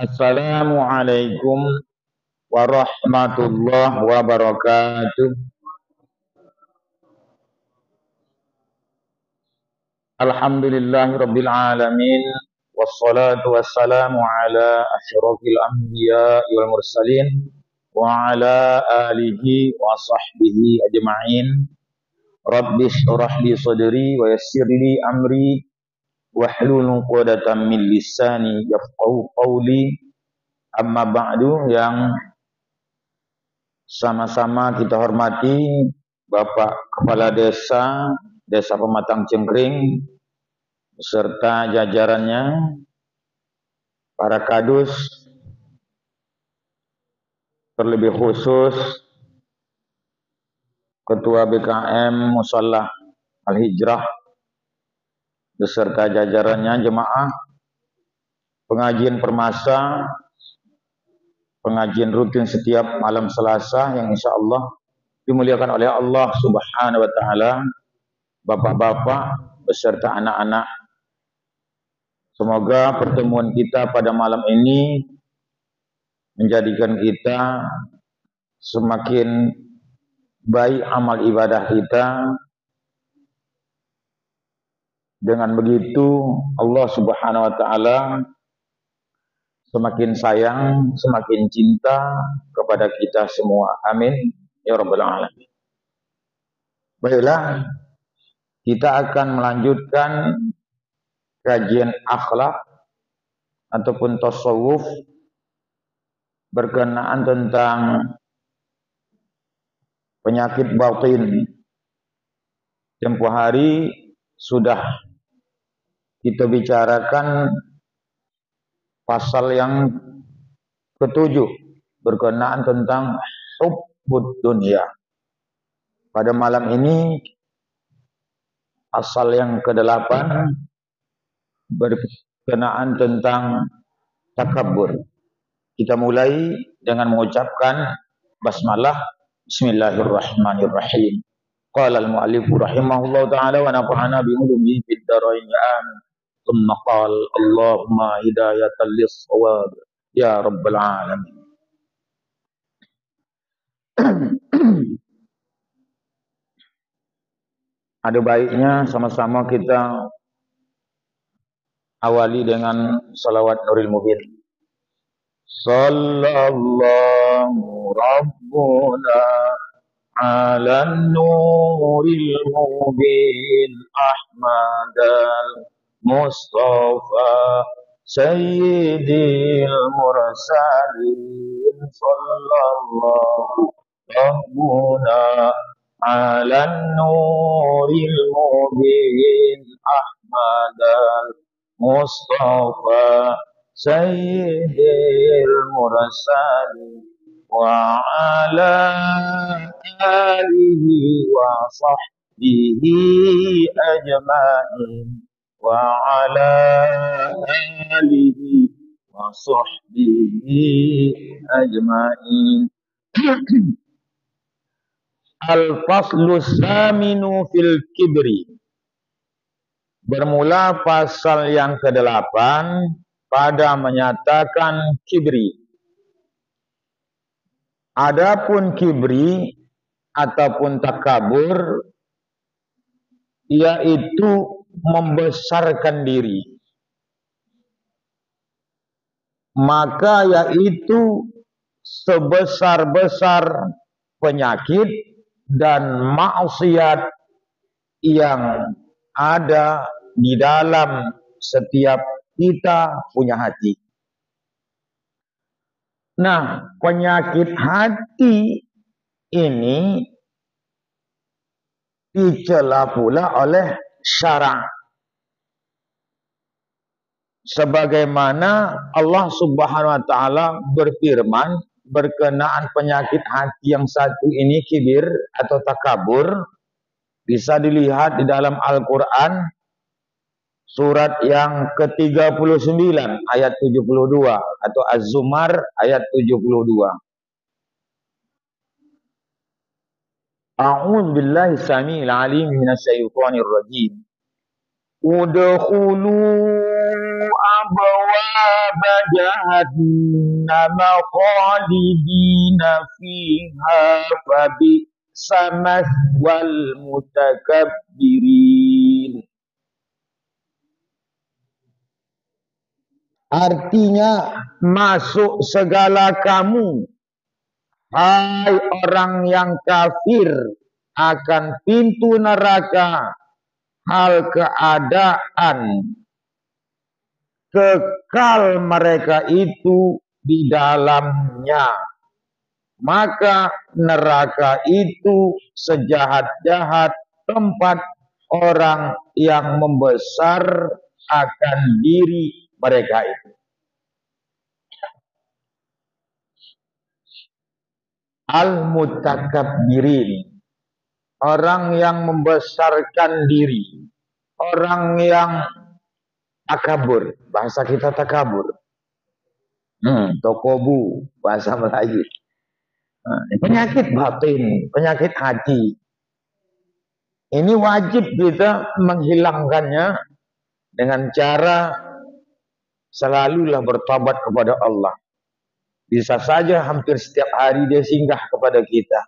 Assalamualaikum warahmatullahi wabarakatuh. Alhamdulillahirabbil alamin wassalatu wassalamu ala asyrofil anbiya'i wal mursalin wa ala alihi wa sahbihi ajma'in. Rabbi shrah li sadri wa yassir li amri wahlul 'uqdatam min lisani yafqahu qawli. Amma ba'du, yang sama-sama kita hormati Bapak Kepala Desa Pematang Cengkring beserta jajarannya, para kadus, terlebih khusus Ketua BKM Musholah Al-Hijrah beserta jajarannya, jemaah pengajian permasa, pengajian rutin setiap malam Selasa yang insya Allah dimuliakan oleh Allah Subhanahu wa Ta'ala, bapak-bapak beserta anak-anak. Semoga pertemuan kita pada malam ini menjadikan kita semakin baik amal ibadah kita. Dengan begitu Allah Subhanahu wa Ta'ala semakin sayang, semakin cinta kepada kita semua. Amin ya rabbal alamin. Baiklah, kita akan melanjutkan kajian akhlak ataupun tasawuf berkenaan tentang penyakit batin. Tempoh hari sudah kita bicarakan pasal yang ketujuh berkenaan tentang hubbud dunya. Pada malam ini pasal yang ke-8 berkenaan tentang takabbur. Kita mulai dengan mengucapkan basmalah. Bismillahirrahmanirrahim. Qala al-mu'allif rahimahullahu ta'ala wa nafa'ana bi'ulumihi fid dharain amin. Thumma qala Allahumma hidayatan lis-shawab ya rabbal alamin. Ada baiknya sama-sama kita awali dengan salawat Nuril Mubin. Sallallahu rabbuna ala nuril mubin ahmadal Mustafa Sayyidil Mursalin. Sallallahu rabbuna ala nuril mubin ahmadal Mustafa Sayyidil Mursalin wa ala alihi wa sahbihi ajma'in wa ala alihi wa sahbihi ajma'in. Al-faslu saminu fil kibri. Bermula pasal yang ke-8 pada menyatakan kibri. Adapun kibri ataupun takabur yaitu membesarkan diri. Maka yaitu sebesar-besar penyakit dan maksiat yang ada di dalam setiap kita punya hati. Nah, penyakit hati ini dicela pula oleh syara'. Sebagaimana Allah Subhanahu wa Ta'ala berfirman berkenaan penyakit hati yang satu ini, kibir atau takabur, bisa dilihat di dalam Al-Quran surat yang ke-39 ayat 72 atau Az-Zumar ayat 72. A'udzu billahi samiil 'aliim minasyaitonir rajiim. Udkhulu abwaba jahannama khalidina fiha fabi'sa mathwal mutakabbirin. Artinya, masuk segala kamu, hai orang yang kafir, akan pintu neraka, hal keadaan kekal mereka itu di dalamnya. Maka neraka itu sejahat-jahat tempat orang yang membesar akan diri mereka itu. Al-mutakabbirin, orang yang membesarkan diri, orang yang takabur, bahasa kita takabur. Tokobu, bahasa Melayu. Penyakit batin, penyakit hati. Ini wajib kita menghilangkannya dengan cara selalulah bertobat kepada Allah. Bisa saja hampir setiap hari dia singgah kepada kita.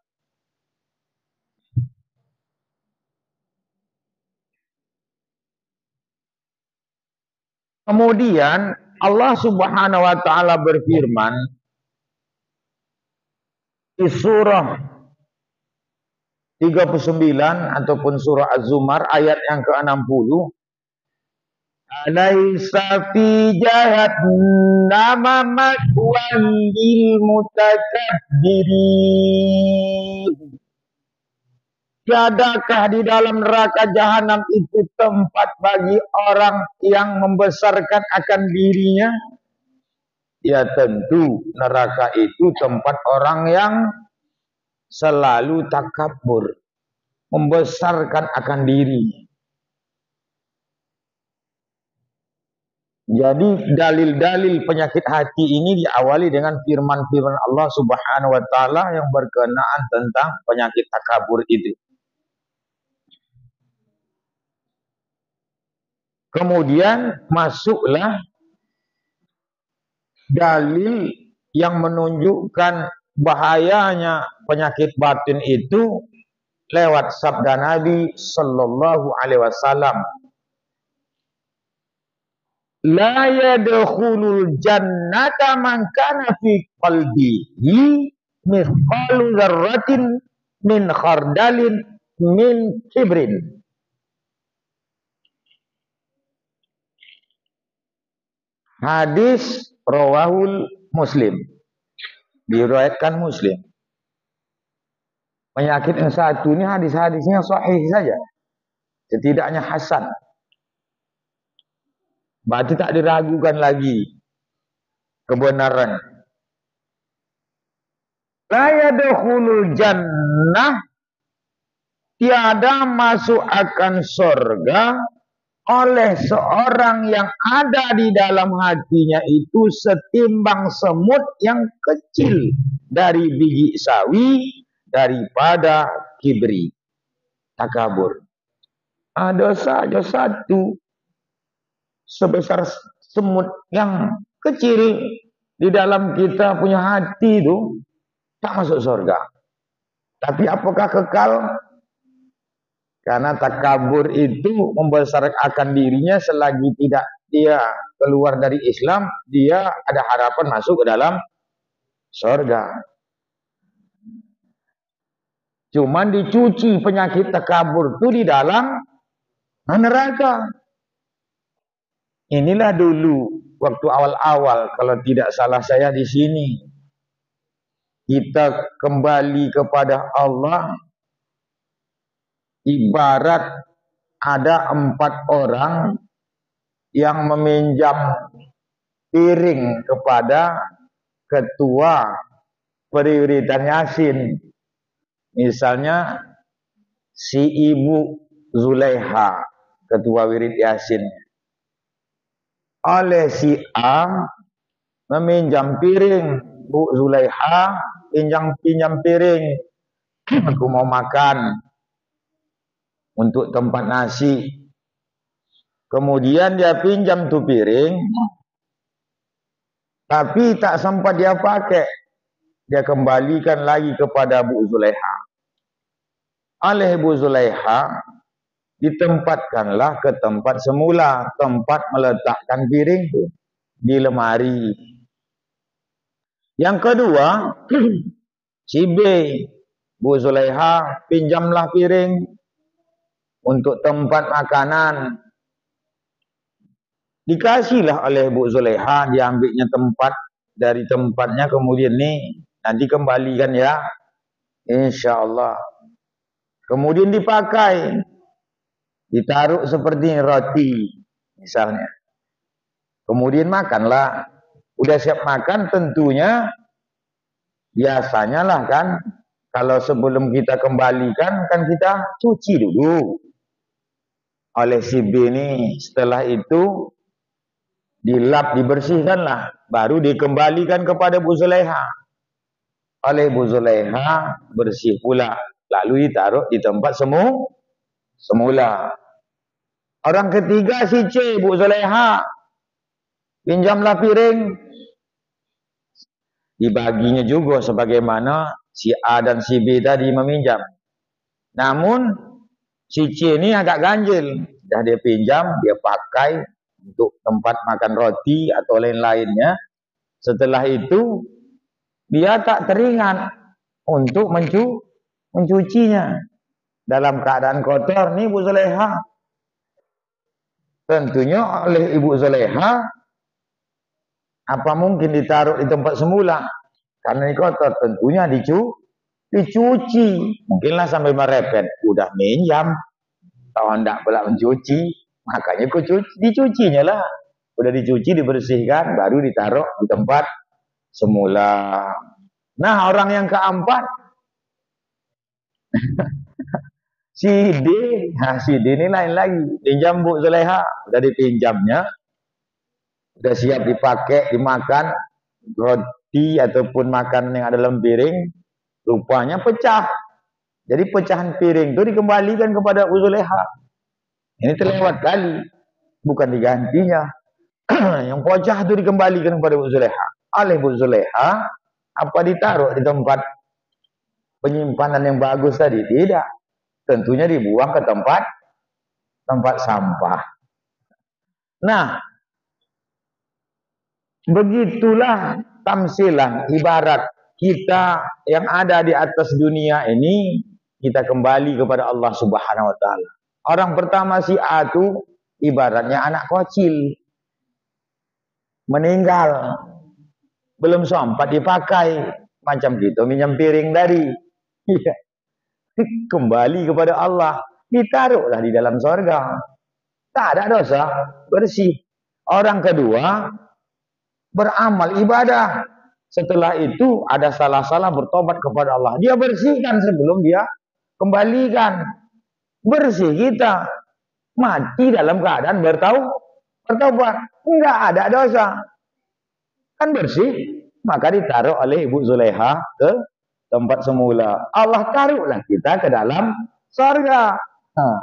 Kemudian Allah Subhanahu wa taala berfirman di surah 39 ataupun surah Az-Zumar ayat yang ke-60, Alaisa fi jahannama maswan lil mutakabbirin. Tiadakah di dalam neraka jahanam itu tempat bagi orang yang membesarkan akan dirinya? Ya tentu neraka itu tempat orang yang selalu takabur, membesarkan akan diri. Jadi dalil-dalil penyakit hati ini diawali dengan firman-firman Allah Subhanahu wa taala yang berkenaan tentang penyakit takabur itu. Kemudian masuklah dalil yang menunjukkan bahayanya penyakit batin itu lewat sabda Nabi sallallahu alaihi wasallam. La yadkhulul jannata man kana fi qalbihi mithqalu dzarratin min khardalin min kibrin. Hadis rawahul Muslim, diriwayatkan Muslim. Penyakit yang satu ini hadis-hadisnya sahih saja, setidaknya hasan. Berarti tak diragukan lagi kebenaran. La yadkhulul jannah, tiada masuk akan surga oleh seorang yang ada di dalam hatinya itu setimbang semut yang kecil dari biji sawi daripada kibri, takabur. Ada saja satu sebesar semut yang kecil di dalam kita punya hati itu tak masuk surga. Tapi apakah kekal? Karena takabur itu membesarkan dirinya selagi tidak dia keluar dari Islam, dia ada harapan masuk ke dalam surga. Cuman dicuci penyakit takabur itu di dalam neraka. Inilah dulu waktu awal-awal, kalau tidak salah saya di sini, kita kembali kepada Allah ibarat ada 4 orang yang meminjam piring kepada ketua perwiritan Yasin. Misalnya si Ibu Zulaiha, ketua wirid Yasin. Oleh si A meminjam piring, Bu Zulaiha pinjam piring, aku mau makan untuk tempat nasi. Kemudian dia pinjam tuh piring, Tapi tak sempat dia pakai, dia kembalikan lagi kepada Bu Zulaiha. Oleh Bu Zulaiha ditempatkanlah ke tempat semula, tempat meletakkan piring itu di lemari. Yang kedua, si B, Bu Zulaiha pinjamlah piring untuk tempat makanan. Dikasihlah oleh Bu Zulaiha, diambilnya tempat dari tempatnya, kemudian nih nanti kembalikan ya, insya Allah. Kemudian dipakai, ditaruh seperti roti misalnya. Kemudian makanlah. Udah siap makan tentunya, biasanya lah kan, kalau sebelum kita kembalikan kan kita cuci dulu oleh si B ini. Setelah itu dilap, dibersihkan lah, baru dikembalikan kepada Bu Zulaiha. Oleh Bu Zulaiha bersih pula, lalu ditaruh di tempat semula. Orang ketiga si C, Bu Zulaiha pinjamlah piring, dibaginya juga sebagaimana si A dan si B tadi meminjam. Namun si C ini agak ganjil, dah dia pinjam, dia pakai untuk tempat makan roti atau lain-lainnya. Setelah itu dia tak teringat untuk mencucinya. Dalam keadaan kotor nih Bu Zulaiha. Tentunya oleh Ibu Zulaiha, apa mungkin ditaruh di tempat semula? Karena ini kotor, tentunya dicuci. Mungkinlah sambil merepet, udah minjam, tahu hendak pula mencuci, makanya dicucinya lah. Udah dicuci, dibersihkan, baru ditaruh di tempat semula. Nah, orang yang keempat, si D. Nah, si D ini lain lagi. Pinjam Bu Zulaiha, udah dipinjamnya, udah siap dipakai, dimakan, roti ataupun makanan yang ada dalam piring, rupanya pecah. Jadi pecahan piring itu dikembalikan kepada Bu Zulaiha. Ini terlewat kali, bukan digantinya. Yang pecah itu dikembalikan kepada Bu Zulaiha. Oleh Bu Zulaiha, apa ditaruh di tempat penyimpanan yang bagus tadi? Tidak. Tentunya dibuang ke tempat sampah. Nah, begitulah tamsilan, ibarat kita yang ada di atas dunia ini, kita kembali kepada Allah Subhanahu wa taala. Orang pertama si A itu ibaratnya anak kecil, meninggal, belum sempat dipakai, macam gitu minjam piring dari, kembali kepada Allah, ditaruhlah di dalam sorga, tak ada dosa, bersih. Orang kedua beramal ibadah, setelah itu ada salah-salah, bertobat kepada Allah, dia bersihkan sebelum dia kembalikan. Bersih kita, mati dalam keadaan bertobat, enggak ada dosa, kan bersih, maka ditaruh oleh Ibu Zulaiha ke tempat semula. Allah taruhlah kita ke dalam surga. Nah,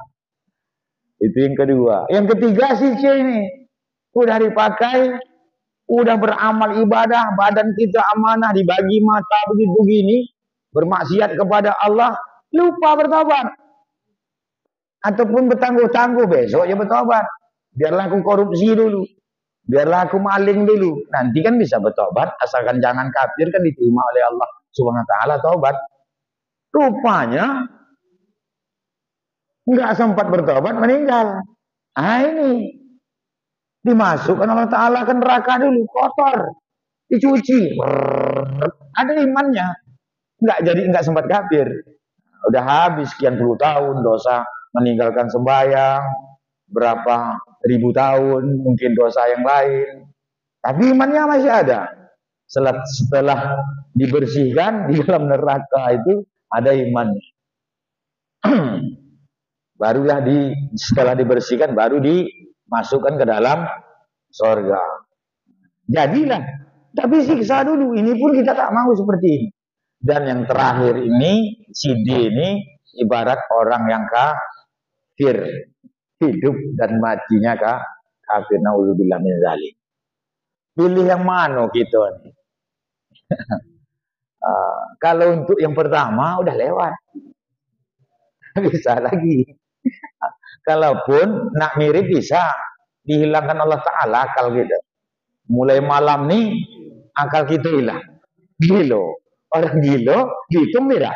itu yang kedua. Yang ketiga si C ini udah dipakai, udah beramal ibadah, badan kita amanah, dibagi mata begini, bermaksiat kepada Allah, lupa bertobat. Ataupun bertangguh-tangguh, besok ya bertobat. Biarlah aku korupsi dulu, biarlah aku maling dulu, nanti kan bisa bertobat, asalkan jangan kafir, kan diterima oleh Allah Subhanahu wa taala tobat. Rupanya nggak sempat bertobat, meninggal. Ah, ini dimasukkan Allah taala ke neraka dulu, kotor, dicuci. Ada imannya, nggak sempat kafir. Udah habis sekian puluh tahun dosa, meninggalkan sembahyang, berapa ribu tahun, mungkin dosa yang lain, tapi imannya masih ada. Setelah dibersihkan di dalam neraka itu ada imannya. Barulah setelah dibersihkan baru dimasukkan ke dalam surga. Jadilah, tapi siksa dulu. Ini pun kita tak mau seperti ini. Dan yang terakhir ini, si D ini ibarat orang yang kafir, hidup dan matinya kafir, naudzubillah min dzalik. Pilih yang mana kita nih? Kalau untuk yang pertama udah lewat. Bisa lagi. Kalaupun nak mirip bisa dihilangkan Allah Ta'ala akal kita. Mulai malam nih akal kita hilang. Gilo. Orang gilo dihitung tidak?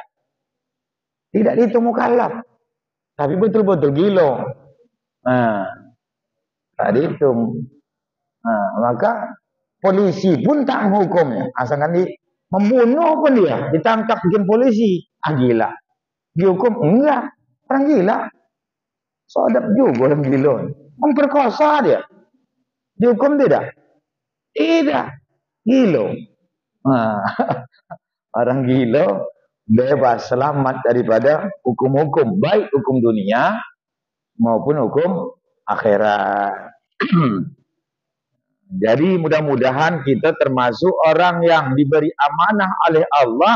Tidak dihitung mukallaf. Tapi betul-betul gilo. Nah, tak dihitung. Nah, maka polisi pun tak menghukumnya. Asalkan membunuh pun dia. Ditangkap bikin polisi. Gila. Dihukum? Enggak. Orang gila. Sodap juga orang gila. Memperkosa dia. Dihukum tidak? Tidak. Gila. Nah, orang gila bebas selamat daripada hukum-hukum. Baik hukum dunia maupun hukum akhirat. Jadi mudah-mudahan kita termasuk orang yang diberi amanah oleh Allah.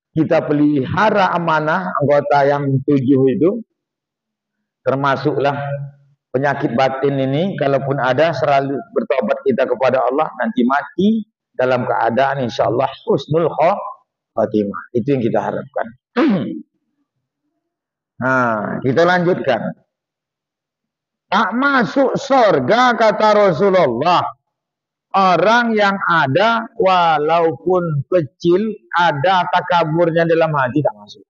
Kita pelihara amanah anggota yang 7 itu. Termasuklah penyakit batin ini. Kalaupun ada, selalu bertobat kita kepada Allah. Nanti mati dalam keadaan insya Allah husnul khatimah. Itu yang kita harapkan. Nah, kita lanjutkan. Tak masuk surga kata Rasulullah orang yang ada walaupun kecil ada takaburnya dalam hati tak masuk.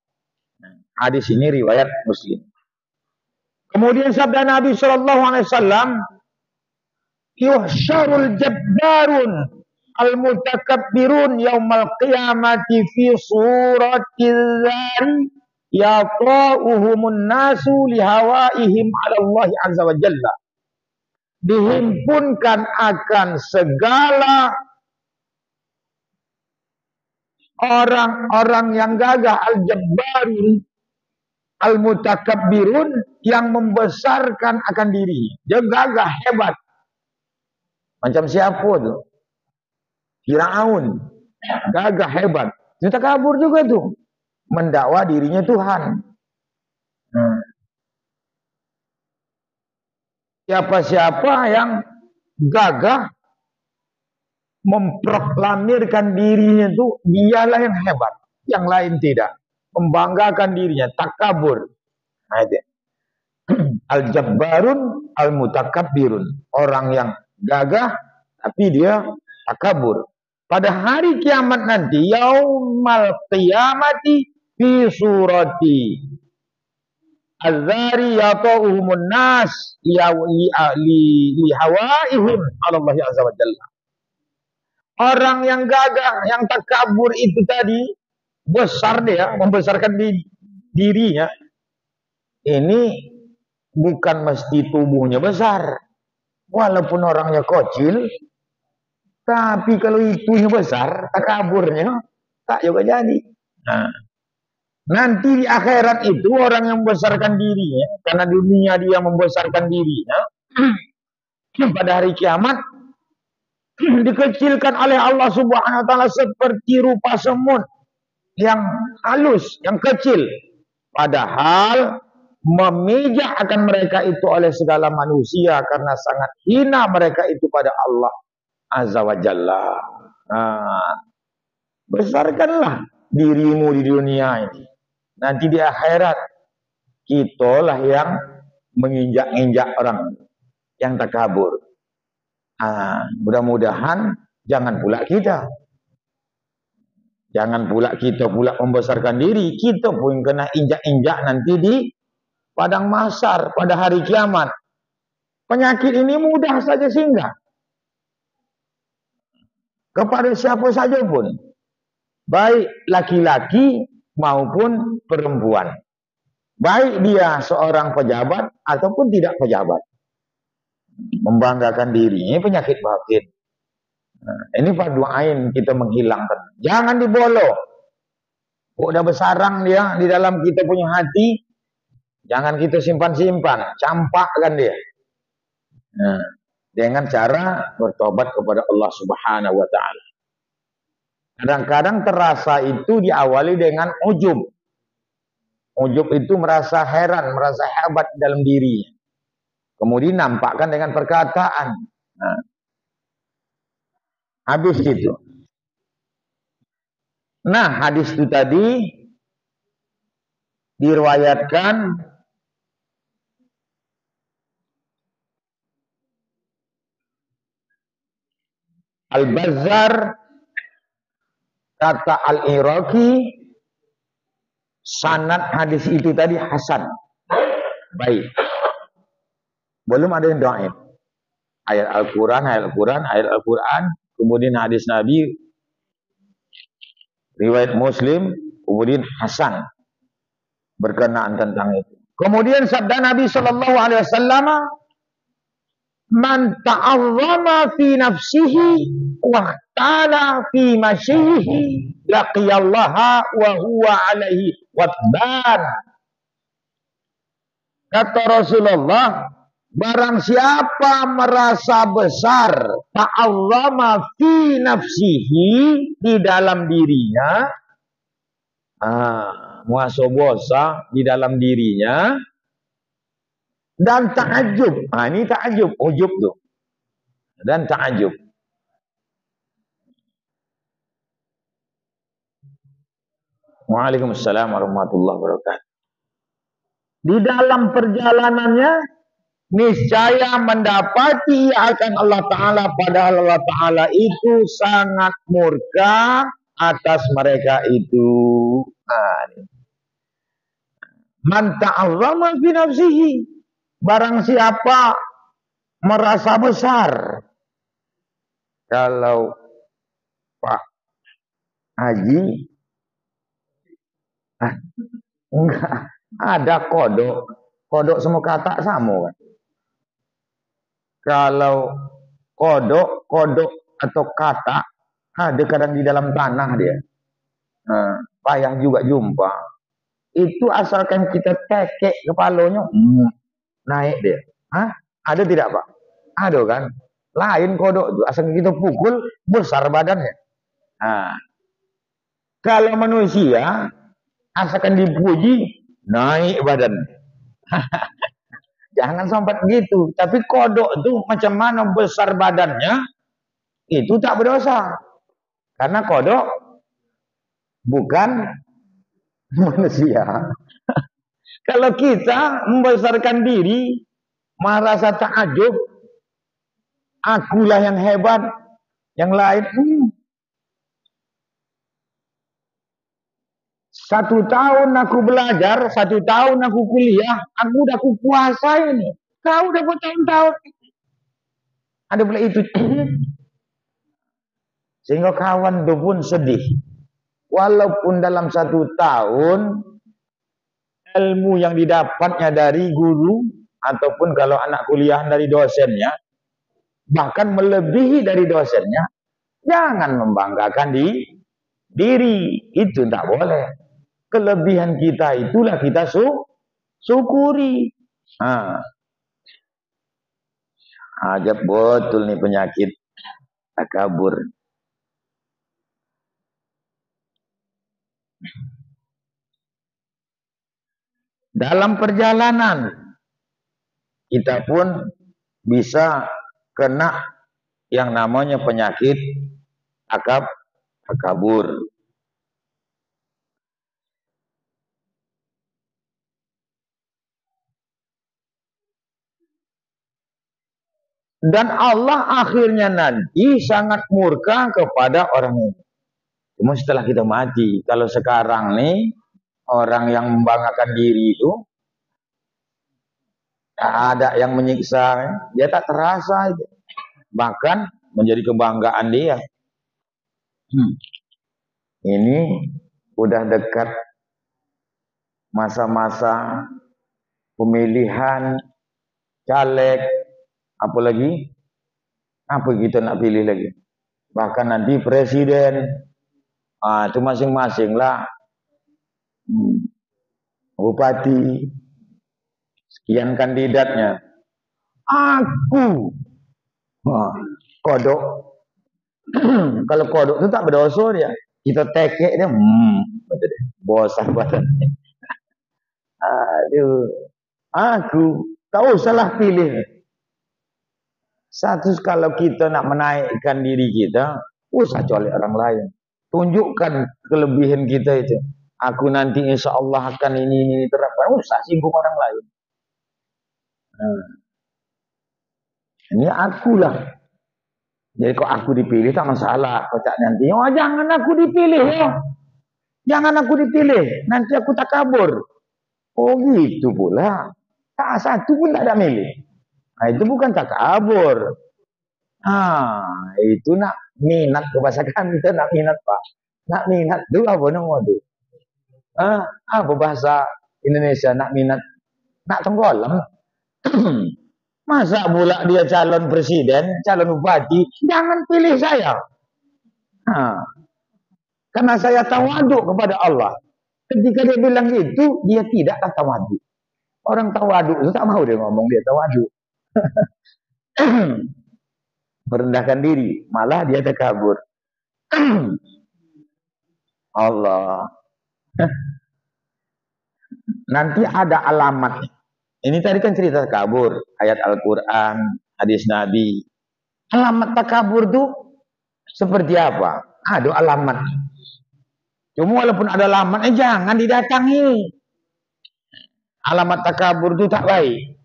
Hadis ini riwayat Muslim. Kemudian sabda Nabi sallallahu alaihi wasallam, yuhsyarul jabbarun al-mutakabbirun yaumal qiyamati fi suratil zari yata'uhumun nasu lihawaihim 'ala Allah azza wa jalla. Dihimpunkan akan segala orang-orang yang gagah, al-jabbarun al-mutakabbirun, yang membesarkan akan diri. Dia gagah, hebat. Macam siapa tuh? Firaun. Gagah, hebat. Dia takabur juga tuh. Mendakwa dirinya Tuhan. Siapa-siapa yang gagah memproklamirkan dirinya itu dialah yang hebat, yang lain tidak. Membanggakan dirinya, takabur. Al-jabbarun al-mutakabbirun, orang yang gagah tapi dia takabur. Pada hari kiamat nanti, yaumal qiyamati fi surati az-zari yata'uhumun nas lihawaihim 'ala Allah azza wa jalla. Orang yang gagah, yang takabur itu tadi, besar dia, membesarkan dirinya. Ini bukan mesti tubuhnya besar. Walaupun orangnya kecil, tapi kalau itunya besar, takaburnya tak juga jadi. Nah, nanti di akhirat itu orang yang membesarkan dirinya, karena dunia dia membesarkan dirinya, pada hari kiamat dikecilkan oleh Allah Subhanahu wa taala seperti rupa semut yang halus, yang kecil. Padahal memijak akan mereka itu oleh segala manusia karena sangat hina mereka itu pada Allah azza wa jalla. Nah, besarkanlah dirimu di dunia ini. Nanti di akhirat kitalah yang menginjak-injak orang yang takabur. Mudah-mudahan jangan pula kita. Jangan pula kita membesarkan diri. Kita pun kena injak-injak nanti di padang mahsyar pada hari kiamat. Penyakit ini mudah saja singgah kepada siapa saja pun, baik laki-laki maupun perempuan, baik dia seorang pejabat ataupun tidak pejabat. Membanggakan diri, ini penyakit batin. Nah, ini fardu ain kita menghilangkan. Jangan dibolok. Udah bersarang dia di dalam kita punya hati, jangan kita simpan-simpan, campakkan dia. Nah, dengan cara bertobat kepada Allah Subhanahu wa taala. Kadang-kadang terasa itu diawali dengan ujub. Ujub itu merasa heran, merasa hebat dalam dirinya. Kemudian nampakkan dengan perkataan. Nah, habis itu. Nah, hadis itu tadi diriwayatkan Al-Bazzar, kata Al-Iraqi, sanad hadis itu tadi hasan. Baik. Belum ada yang dhaif. Ayat Al-Quran, kemudian hadis Nabi, riwayat Muslim, kemudian hasan berkenaan tentang itu. Kemudian sabda Nabi sallallahu alaihi wasallam, "Man ta'azzama fi nafsihi wa ta'ala fi masyihi laqiyallaha wa huwa alaihi wadban." Kata Rasulullah, barang siapa merasa besar, ta'azzama fi nafsihi, di dalam dirinya, muasobosa di dalam dirinya, dan ta'ajub. Ini ta'ajub, ujub tuh. Dan ta'ajub. Waalaikumsalam warahmatullahi wabarakatuh. Di dalam perjalanannya niscaya mendapati akan Allah Ta'ala, padahal Allah Ta'ala itu sangat murka atas mereka itu. Man ta'azzama fi nafsihi, barang siapa merasa besar. Kalau Pak Haji enggak ada kodok semua kata sama kan. Kalau kodok atau kata ada kadang di dalam tanah dia, payah juga jumpa. Itu asalkan kita tekek kepalanya, naik dia. Ada tidak Pak? Ada kan? Lain kodok itu, asalkan kita pukul besar badannya. Kalau manusia asalkan dipuji naik badan. Jangan sampai begitu. Tapi kodok itu macam mana besar badannya, itu tak berdosa. Karena kodok bukan manusia. Kalau kita membesarkan diri, merasa takjub, akulah yang hebat, yang lain. 1 tahun aku belajar, 1 tahun aku kuliah, aku udah kuasa ini. Kau udah bertahun-tahun. Ada pula itu. Sehingga kawan itu pun sedih. Walaupun dalam 1 tahun, ilmu yang didapatnya dari guru, ataupun kalau anak kuliah dari dosennya, bahkan melebihi dari dosennya, jangan membanggakan diri. Itu tidak boleh. Kelebihan kita itulah kita syukuri. Ajab betul nih penyakit takabur. Dalam perjalanan kita pun bisa kena yang namanya penyakit takabur. Dan Allah akhirnya nanti sangat murka kepada orang ini. Cuma setelah kita mati. Kalau sekarang nih, orang yang membanggakan diri itu, ada yang menyiksa, dia tak terasa. Bahkan menjadi kebanggaan dia. Ini udah dekat masa-masa pemilihan caleg, apalagi apa kita nak pilih lagi, bahkan nanti presiden, itu masing-masing lah, bupati, sekian kandidatnya, aku kodok. Kalau kodok itu tak berdosa dia, kita tekek dia, bosan badan. Aduh, aku tak usahlah pilih. Satu, kalau kita nak menaikkan diri kita, usah colek orang lain. Tunjukkan kelebihan kita itu. Aku nanti insya Allah akan ini terapkan. Usah singgung orang lain. Nah, ini akulah. Jadi kalau aku dipilih tak masalah. Kocak nanti, oh jangan aku dipilih ya. Jangan aku dipilih. Nanti aku tak kabur. Oh gitu pula. Tak satu pun tak ada milih. Nah itu bukan tak kabur. Itu nak minat ke bahasa kami itu nak minat Pak. Nak minat tu apa nama tu? Apa bahasa Indonesia nak minat? Nak tenggelam. Masa pula dia calon presiden, calon bupati, jangan pilih saya. Karena saya tawaduk kepada Allah. Ketika dia bilang gitu, dia tidak tawaduk. Orang tawaduk itu tak mau dia ngomong dia tawaduk. Merendahkan diri, malah dia takabur. Allah. Nanti ada alamat. Ini tadi kan cerita takabur, ayat Al-Quran, hadis Nabi. Alamat takabur itu seperti apa? Ada alamat. Cuma walaupun ada alamat, jangan didatangi. Alamat takabur itu tak baik.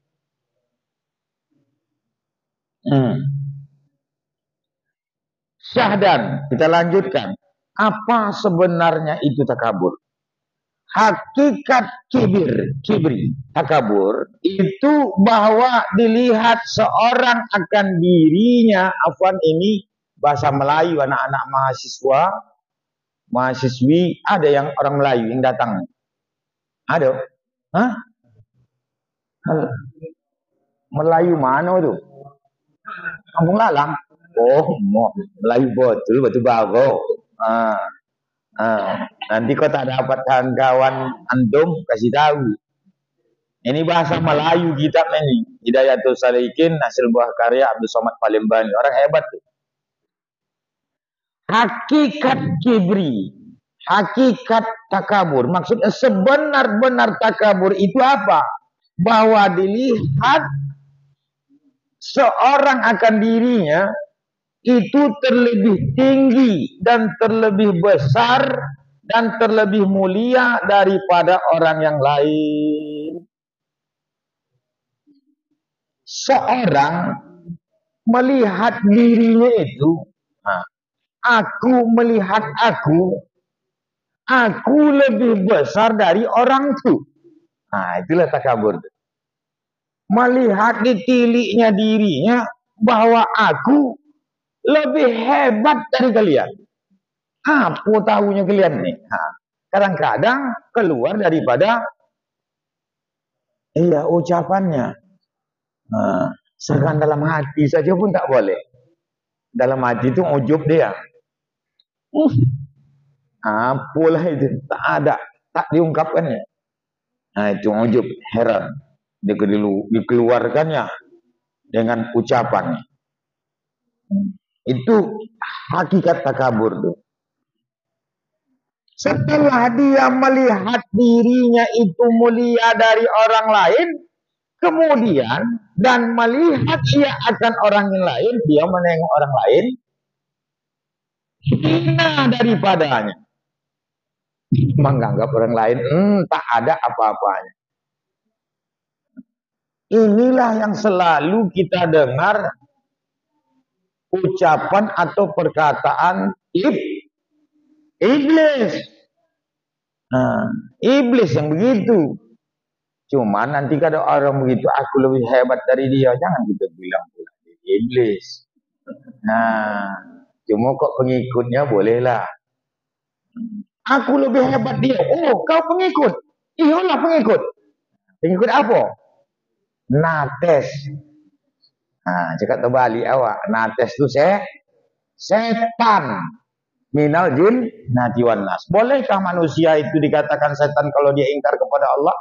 Syahdan, kita lanjutkan. Apa sebenarnya itu takabur? Hakikat kibri, takabur, itu bahwa dilihat seorang akan dirinya, afwan ini bahasa Melayu, anak-anak mahasiswi, ada yang orang Melayu yang datang. Ada? Melayu mana tu? Kampung Lalang. Oh, Melayu betul, batu bago. Nanti kau tak dapat kawan-kawan antum, kasih tahu. Ini bahasa Melayu kitab ini. Hidayatul Salikin, hasil buah karya Abdul Somad Palembang. Orang hebat tuh. Hakikat kibri, hakikat takabur. Maksudnya sebenar-benar takabur itu apa? Bahwa dilihat seorang akan dirinya itu terlebih tinggi dan terlebih besar dan terlebih mulia daripada orang yang lain. Seorang melihat dirinya itu, aku melihat aku lebih besar dari orang itu. Itulah takabur. Melihat ditiliknya dirinya bahwa aku lebih hebat dari kalian. Apa tahunya kalian nih? Kadang-kadang keluar daripada ucapannya. Sekarang dalam hati saja pun tak boleh. Dalam hati itu ujub dia. Apalah itu, tak ada, tak diungkapkannya. Itu ujub, heran. Dia dikeluarkannya dengan ucapan. Itu hakikat takabur tuh. Setelah dia melihat dirinya itu mulia dari orang lain, kemudian dan melihat ia akan orang lain, dia menengok orang lain, hina daripadanya. Menganggap orang lain tak ada apa-apanya. Inilah yang selalu kita dengar ucapan atau perkataan iblis. Iblis yang begitu. Cuma nanti kalau orang begitu, aku lebih hebat dari dia, jangan kita bilang pula iblis. Cuma kok pengikutnya bolehlah. Aku lebih hebat dia. Oh, kau pengikut. Iyalah pengikut. Pengikut apa? Nates. Cakap terbalik awak. Nates tu setan. Minal jin natiwan nas. Bolehkah manusia itu dikatakan setan kalau dia ingkar kepada Allah?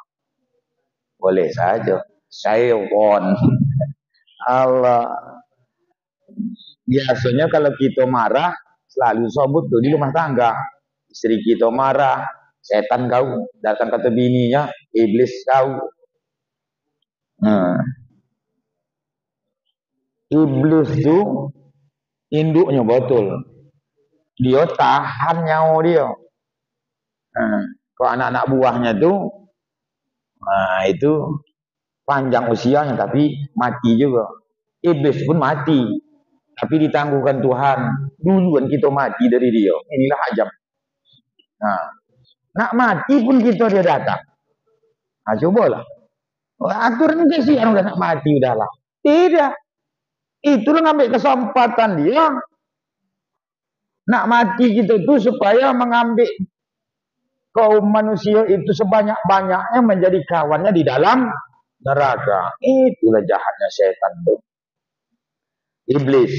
Boleh saja. Syaitan. Allah. Biasanya kalau kita marah, selalu sebut tuh di rumah tangga. Istri kita marah, setan kau. Datang kata bininya, iblis kau. Iblis tuh induknya betul. Dia tahan nyawa dia. Kalau anak-anak buahnya tuh, itu panjang usianya tapi mati juga. Iblis pun mati, tapi ditangguhkan Tuhan. Duluan kita mati dari dia. Inilah ajab. Nak mati pun kita dia datang. Cobalah. Aturan kasihan udah nak mati udahlah. Tidak. Itulah ngambil kesempatan dia. Nak mati gitu tuh supaya mengambil kaum manusia itu sebanyak-banyaknya menjadi kawannya di dalam neraka. Itulah jahatnya setan tuh. Iblis.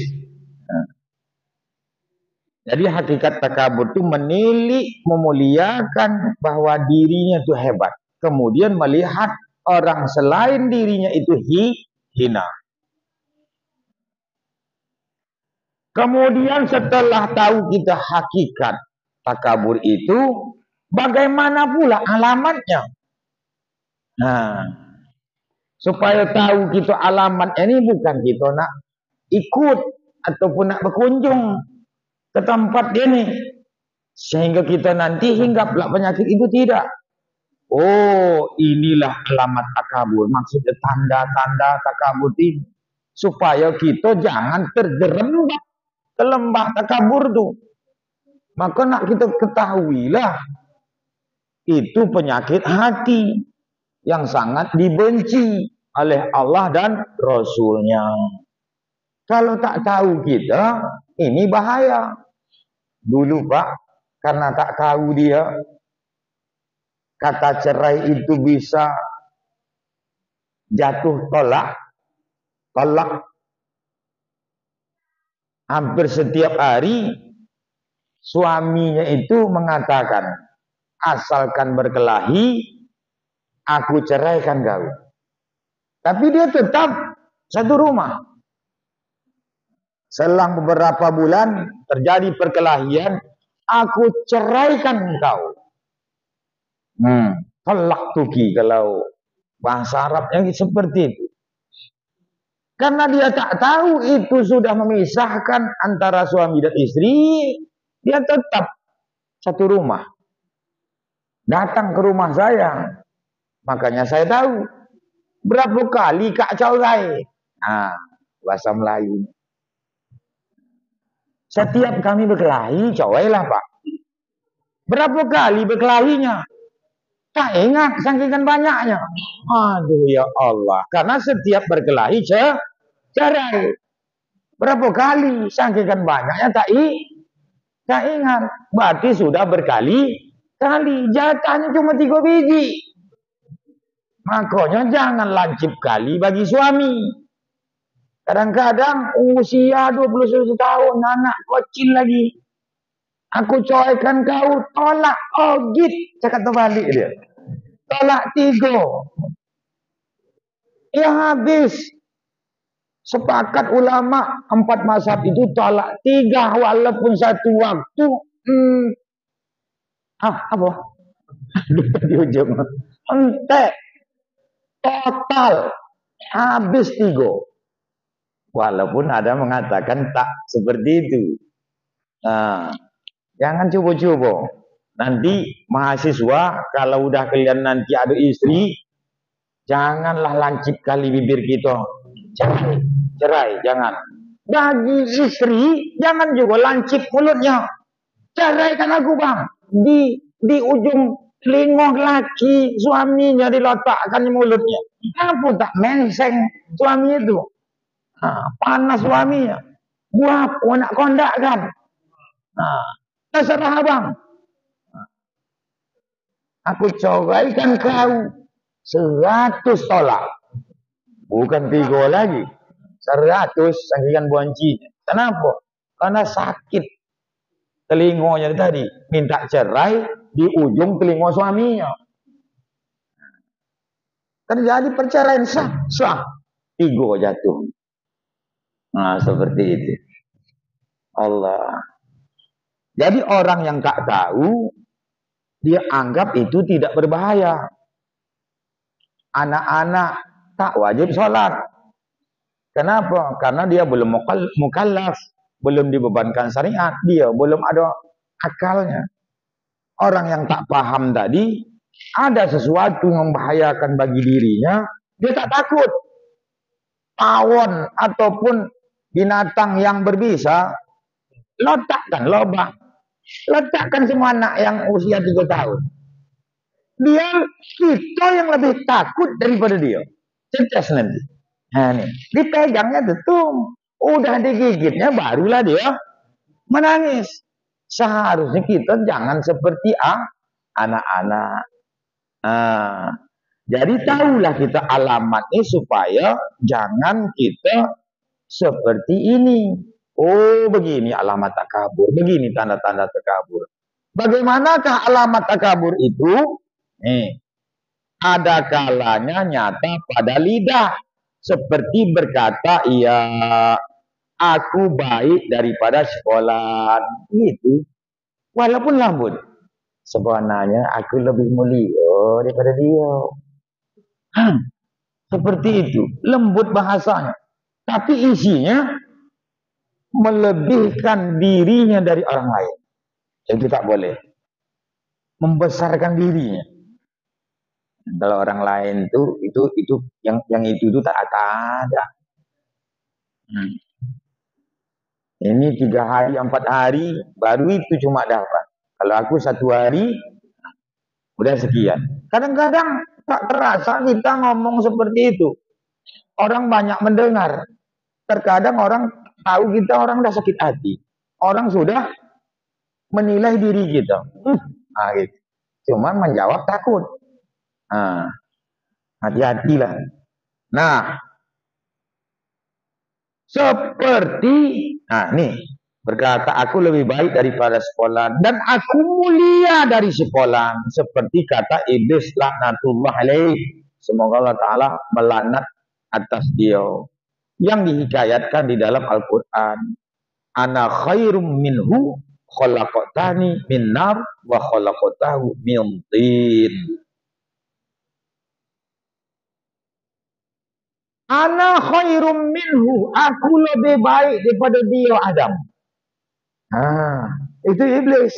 Jadi hakikat takabur itu menilik, memuliakan bahwa dirinya itu hebat. Kemudian melihat orang selain dirinya itu hina. Kemudian setelah tahu kita hakikat takabur itu, bagaimana pula alamatnya? Supaya tahu kita alamat ini bukan kita nak ikut ataupun nak berkunjung ke tempat ini sehingga kita nanti hinggap penyakit itu, tidak. Oh, inilah alamat takabur, maksudnya tanda-tanda takabur ini supaya kita jangan terjerembab ke lembah takabur tuh. Maka nak kita ketahuilah itu penyakit hati yang sangat dibenci oleh Allah dan Rasulnya. Kalau tak tahu kita, ini bahaya. Dulu Pak, karena tak tahu dia, kata cerai itu bisa jatuh tolak. Hampir setiap hari suaminya itu mengatakan, asalkan berkelahi, aku ceraikan kau. Tapi dia tetap satu rumah. Selang beberapa bulan terjadi perkelahian, aku ceraikan kau. Talak tuki kalau bahasa Arabnya seperti itu. Karena dia tak tahu itu sudah memisahkan antara suami dan istri, dia tetap satu rumah. Datang ke rumah saya, makanya saya tahu berapa kali kak cerai. Bahasa Melayu. Setiap kami berkelahi, cerailah Pak. Berapa kali berkelahinya? Tak ingat, saking banyaknya. Aduh ya Allah. Karena setiap berkelahi cerai. Berapa kali, saking banyaknya tak ingat. Berarti sudah berkali-kali. Jatahnya cuma 3 biji. Makanya jangan lancip kali bagi suami. Kadang-kadang usia 21 tahun, anak kecil lagi. Aku ceraikan kau, tolak. Oh git, cakap terbalik dia. Tolak 3. Ya habis. Sepakat ulama 4 mazhab itu tolak 3 walaupun satu waktu. Apa? Di ujung. Entek. Total. Habis 3. Walaupun ada mengatakan tak seperti itu. Jangan coba-coba. Nanti mahasiswa, kalau udah kalian nanti ada istri, janganlah lancip kali bibir kita. Cerai, jangan. Bagi istri, jangan juga lancip mulutnya. Ceraikan aku bang. Di ujung telinga laki suaminya diletakkan di mulutnya. Apa tak menseng suami itu? Panas suaminya. Buah nak kondak kan. Terserah abang. Aku ceraikan kau 100 tolak. Bukan 3 lagi. 100 sakingan buancinya. Kenapa? Karena sakit telinganya tadi. Minta cerai di ujung telinga suaminya. Terjadi perceraian sah. 3 jatuh. Seperti itu. Allah. Jadi orang yang tak tahu, dia anggap itu tidak berbahaya. Anak-anak tak wajib sholat. Kenapa? Karena dia belum mukallaf, belum dibebankan syariat, dia belum ada akalnya. Orang yang tak paham tadi, ada sesuatu yang membahayakan bagi dirinya, dia tak takut. Tawon ataupun binatang yang berbisa, letakkan lobak. Letakkan semua anak yang usia 3 tahun. Kita yang lebih takut daripada dia. Cerdas nanti. Nah, nih, dipegangnya tutup. Udah digigitnya barulah dia menangis. Seharusnya kita jangan seperti anak-anak. Jadi tahulah kita alamatnya supaya jangan kita seperti ini. Oh, begini alamat takabur, begini tanda-tanda takabur. Bagaimanakah alamat takabur itu? Ada kalanya nyata pada lidah, seperti berkata, iya, aku baik daripada sekolah. Itu, walaupun lembut. Sebenarnya aku lebih mulia daripada dia. Seperti itu, lembut bahasanya. Tapi isinya melebihkan dirinya dari orang lain. Itu tak boleh. Membesarkan dirinya. Kalau orang lain itu yang itu tak ada. Ini 3 hari, 4 hari, baru itu cuma dapat. Kalau aku 1 hari, udah sekian. Kadang-kadang tak terasa kita ngomong seperti itu. Orang banyak mendengar. Terkadang orang tahu kita orang udah sakit hati. Orang sudah menilai diri kita. Gitu. Cuman menjawab takut. Hati-hatilah. Nah, seperti, nih, berkata aku lebih baik daripada sekolah dan aku mulia dari sekolah, seperti kata iblis laknatullah alaih, semoga Allah Ta'ala melaknat atas dia, yang dihikayatkan di dalam Al-Quran. Ana khairum minhu khalaqtani min nar wa khalaqtahu min tin. Ana khairum minhu, aku lebih baik daripada dia Adam. Itu iblis.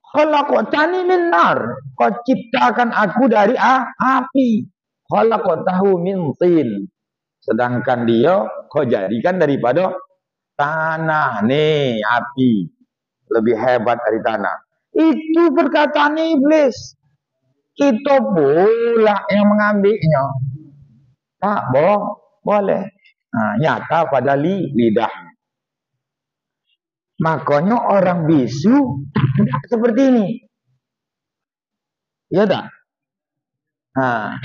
Khalaqtani min nar, kau ciptakan aku dari api. Khalaqtahu min tin. Sedangkan dia kau jadikan daripada tanah. Nih, api. Lebih hebat dari tanah. Itu perkataan iblis. Kita pula yang mengambilnya. Tak boleh. Nyata pada lidah. Makanya orang bisu tidak seperti ini. Ya tak?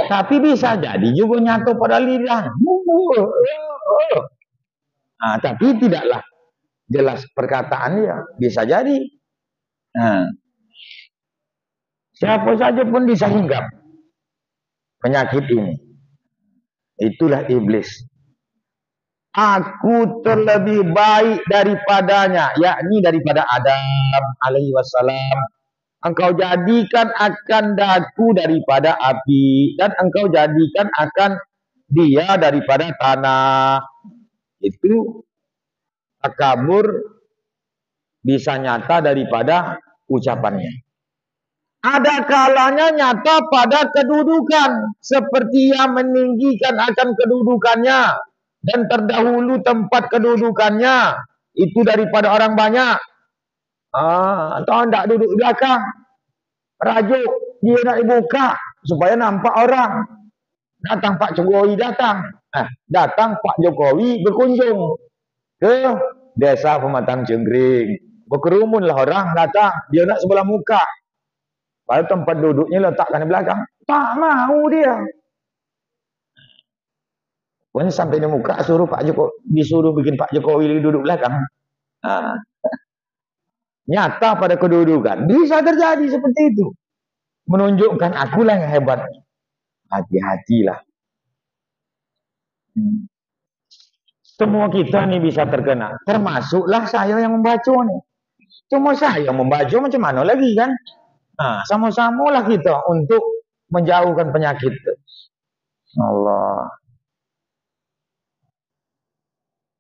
Tapi bisa jadi juga nyata pada lidah. Tapi tidaklah jelas perkataannya. Bisa jadi. Siapa saja pun bisa hinggap penyakit ini. Itulah iblis. Aku terlebih baik daripadanya, yakni daripada Adam alaihi wassalam. Engkau jadikan akan daku daripada api, dan engkau jadikan akan dia daripada tanah. Itu takabur bisa nyata daripada ucapannya. Ada kalanya nyata pada kedudukan, seperti yang meninggikan akan kedudukannya dan terdahulu tempat kedudukannya itu daripada orang banyak. Atau hendak duduk belakang, rajuk dia nak dibuka supaya nampak orang. Datang Pak Jokowi datang. Datang Pak Jokowi berkunjung ke desa Pematang Jenggring. Berkerumunlah orang datang, dia nak sebelah muka. Pada tempat duduknya letakkan di belakang. Tak mau dia. Pokoknya sampai di muka disuruh bikin Pak Jokowi duduk belakang. Nyata pada kedudukan. Bisa terjadi seperti itu. Menunjukkan akulah yang hebat. Hati-hatilah. Semua kita nih bisa terkena. Termasuklah saya yang membaca nih. Cuma saya membaca macam mana lagi kan? Sama-samalah kita untuk menjauhkan penyakit. Allah.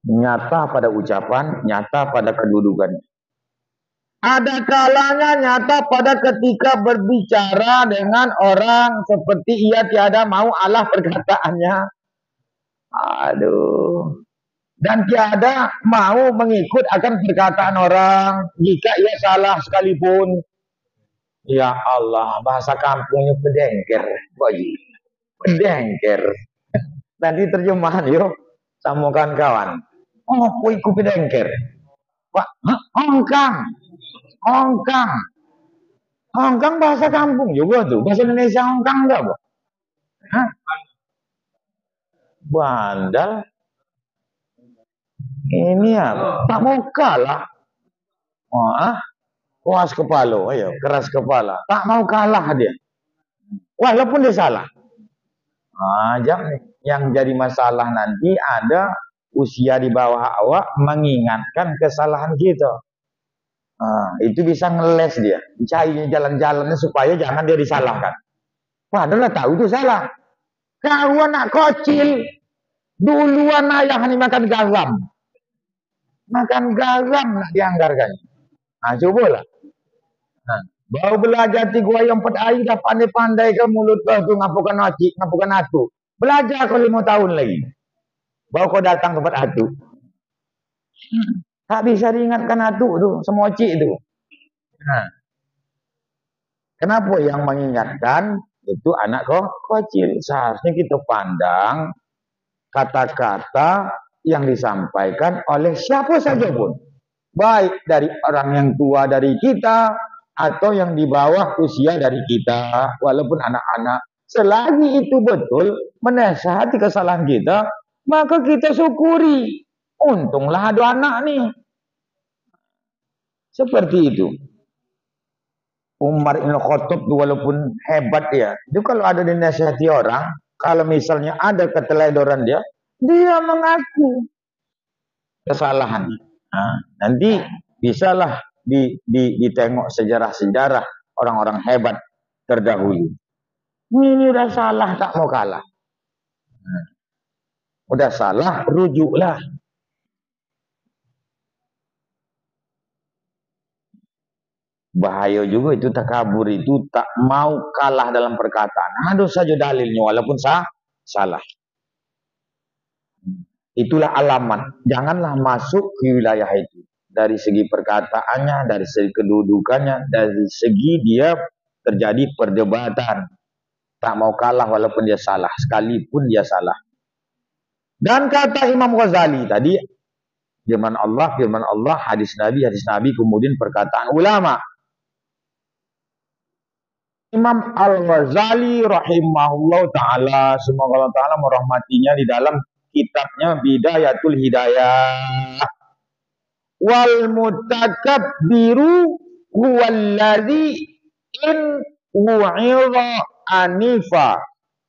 Nyata pada ucapan, nyata pada kedudukan. Ada kalanya nyata pada ketika berbicara dengan orang seperti ia tiada mau Allah perkataannya. Aduh. Dan tiada mau mengikut akan perkataan orang jika ia salah sekalipun. Ya Allah, bahasa kampungnya pedengker, Boji. Pedengker. Nanti terjemahan yuk, sama kawan-kawan. Oh, kuiku pedengker. Pak, ongkang. Ongkang. Ongkang bahasa kampung juga tuh. Bahasa Indonesia ongkang enggak, Bu? Hah? Bandal. Ini ya, tak mau kalah. Oh, keras kepala, ayo, keras kepala. Tak mau kalah dia. Walaupun dia salah. Yang jadi masalah nanti ada usia di bawah awak mengingatkan kesalahan kita. Itu bisa ngeles dia, cari jalan-jalannya supaya jangan dia disalahkan. Padahal tahu itu salah. Kau anak kecil, duluan ayah ini makan garam. Makan garam nak dianggarkan. Cobalah. Baru belajar 3 ayam 4 air dah pandai-pandai ke mulut kau tu ngapukan nacik, ngapukan atu. Belajar kau 5 tahun lagi. Baru kau datang tempat atu. Tak bisa diingatkan atu tu, semua cik tu. Kenapa yang mengingatkan itu anak kecil? Seharusnya kita pandang kata-kata yang disampaikan oleh siapa saja pun. Baik dari orang yang tua dari kita atau yang di bawah usia dari kita, walaupun anak-anak. Selagi itu betul menasihati kesalahan kita, maka kita syukuri. Untunglah ada anak nih. Seperti itu. Umar Ibn Khattab walaupun hebat ya, itu kalau ada dinasihati orang, kalau misalnya ada keteledoran dia mengaku kesalahan. Nanti bisalah ditengok sejarah-sejarah orang-orang hebat terdahulu. Ini udah salah, tak mau kalah. Udah salah, rujuklah. Bahaya juga itu takabur itu, tak mau kalah dalam perkataan. Ada saja dalilnya walaupun salah. Itulah alamat. Janganlah masuk ke wilayah itu. Dari segi perkataannya, dari segi kedudukannya, dari segi dia terjadi perdebatan. Tak mau kalah walaupun dia salah, sekalipun dia salah. Dan kata Imam Ghazali tadi, firman Allah, hadis Nabi, kemudian perkataan ulama. Imam Al-Ghazali rahimahullah ta'ala, semoga Allah ta'ala merahmatinya, di dalam kitabnya Bidayatul Hidayah. Wal mutakabbiru huwallazi in wu'idha anifa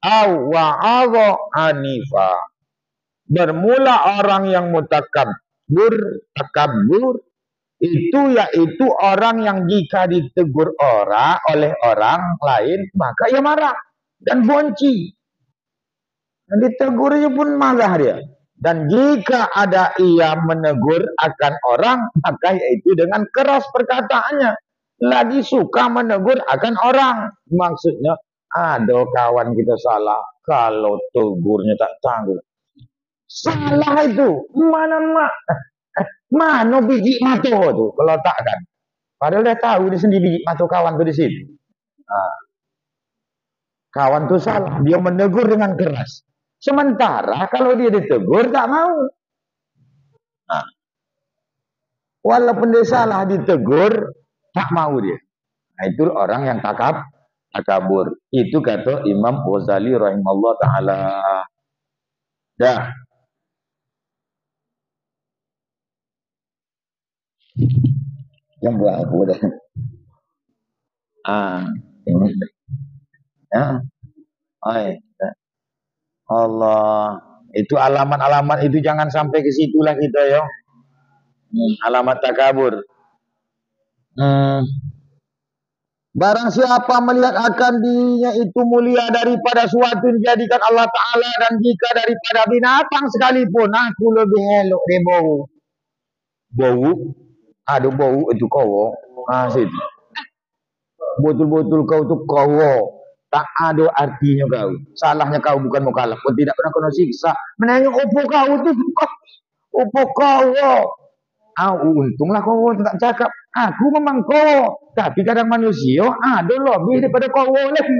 aw wa'adha anifa. Bermula orang yang takabur itu yaitu orang yang jika ditegur oleh orang lain maka ia marah dan bonci. Dan ditegurnya pun marah dia. Dan jika ada ia menegur akan orang maka yaitu dengan keras perkataannya. Lagi suka menegur akan orang. Maksudnya ada kawan kita salah, kalau tegurnya tak tangguh. Salah itu. Mana biji mata tu kalau tak kan. Padahal dia tahu dia sendiri biji mata kawan tu di situ. Kawan tu salah, dia menegur dengan keras. Sementara kalau dia ditegur tak mau. Walaupun dia salah ditegur tak mau dia. Itu orang yang takabur. Itu kata Imam Ghazali rahimahullah ta'ala. Dah. Yang buat aku dah. Ini. Ya. Allah. Itu alamat-alamat itu jangan sampai ke situlah kita ya. Alamat takabur. Barang siapa melihat akan dirinya itu mulia daripada suatu dijadikan Allah Ta'ala, dan jika daripada binatang sekalipun, aku lebih elok dia bau. Bau? Aduh bau itu kau. Situ. Betul-betul kau tu kau. Tak ada artinya kau. Salahnya kau bukan mukallaf. Kau tidak pernah kena siksa. Menengok opo kau tu. Opo kau. Untunglah kau tak cakap. Aku memang kau. Tapi kadang manusia ada lebih daripada kau lagi.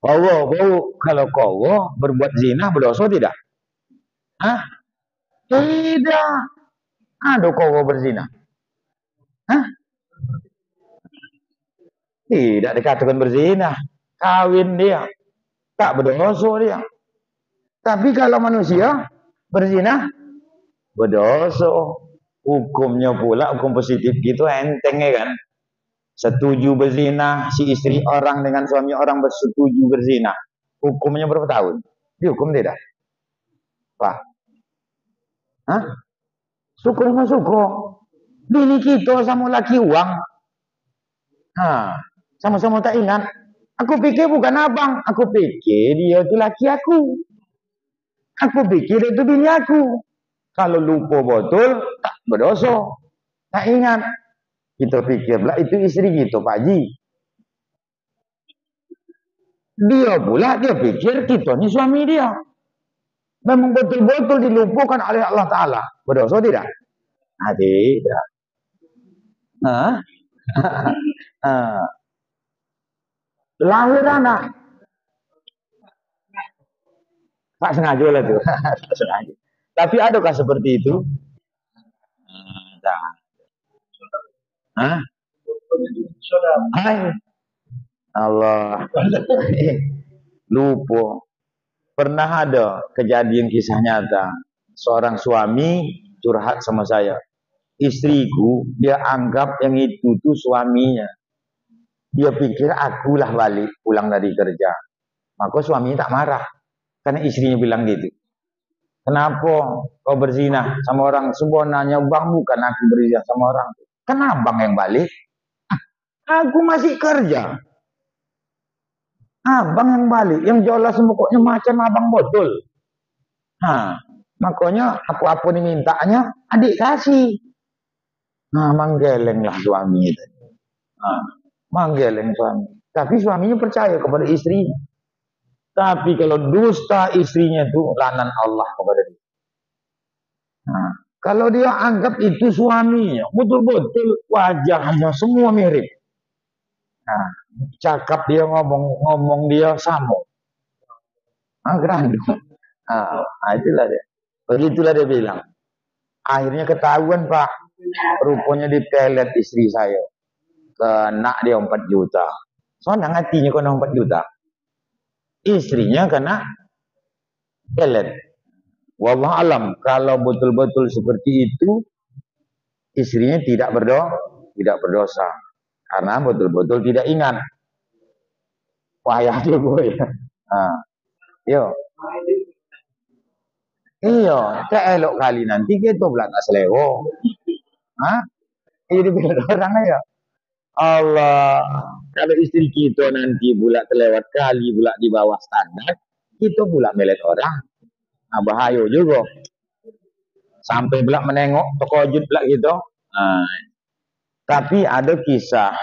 Kau kalau kau berbuat zina berdosa tidak? Hah? Tidak. Ada kau berzina. Hah? Tidak dikatakan berzina. Kawin dia. Tak berdosa dia. Tapi kalau manusia berzina, berdosa. Hukumnya pula, hukum positif gitu enteng ya kan. Setuju berzina, si istri orang dengan suami orang bersetuju berzina. Hukumnya berapa tahun? Dihukum tidak? Pak? Hah? Syukur sama syukur. Bini kita sama laki uang. Sama-sama tak ingat. Aku pikir bukan abang. Aku pikir dia itu laki aku. Aku pikir itu bini aku. Kalau lupa betul, tak berdosa. Tak ingat. Kita pikirlah itu istri kita, Pak Haji. Dia pula, dia pikir kita ni suami dia. Memang betul-betul dilupakan oleh Allah Ta'ala. Berdosa tidak? Tidak. Lahir anak. Tak sengaja lah tuh. Tak sengaja. Tapi adakah seperti itu? Hai. Allah. Lupa. Pernah ada kejadian kisah nyata. Seorang suami curhat sama saya. Istriku, dia anggap yang itu tuh suaminya. Dia pikir akulah balik pulang dari kerja. Maka suaminya tak marah. Karena istrinya bilang gitu. Kenapa kau berzina sama orang? Sebenarnya bang, bukan aku berzina sama orang. Kenapa bang yang balik? Aku masih kerja. Abang yang balik. Yang jelas mukanya macam abang betul. Makanya apa-apa dimintanya adik kasih. Manggelenglah suami itu. Manggeleng suami. Tapi suaminya percaya kepada istrinya. Tapi kalau dusta istrinya itu lanan Allah kepada dia. Kalau dia anggap itu suaminya, betul-betul wajahnya semua mirip. Cakap dia ngomong dia sama. Gerandung. Itulah dia. Begitulah dia bilang. Akhirnya ketahuan Pak. Rupanya dipelet istri saya. Kena dia 4 juta. Soalnya hatinya kena 4 juta. Istrinya kena pelet. Wallah alam, kalau betul-betul seperti itu, istrinya tidak berdosa. Karena betul-betul tidak ingat. Payah dia boy. Yo. Iya, elok kali nanti kita pula tak selewo. Jadi orang aja. Allah, kalau istri kita nanti pula terlewat kali pula di bawah standar, kita pula melet orang. Bahaya juga. Sampai pula menengok terkejut pula gitu. Tapi ada kisah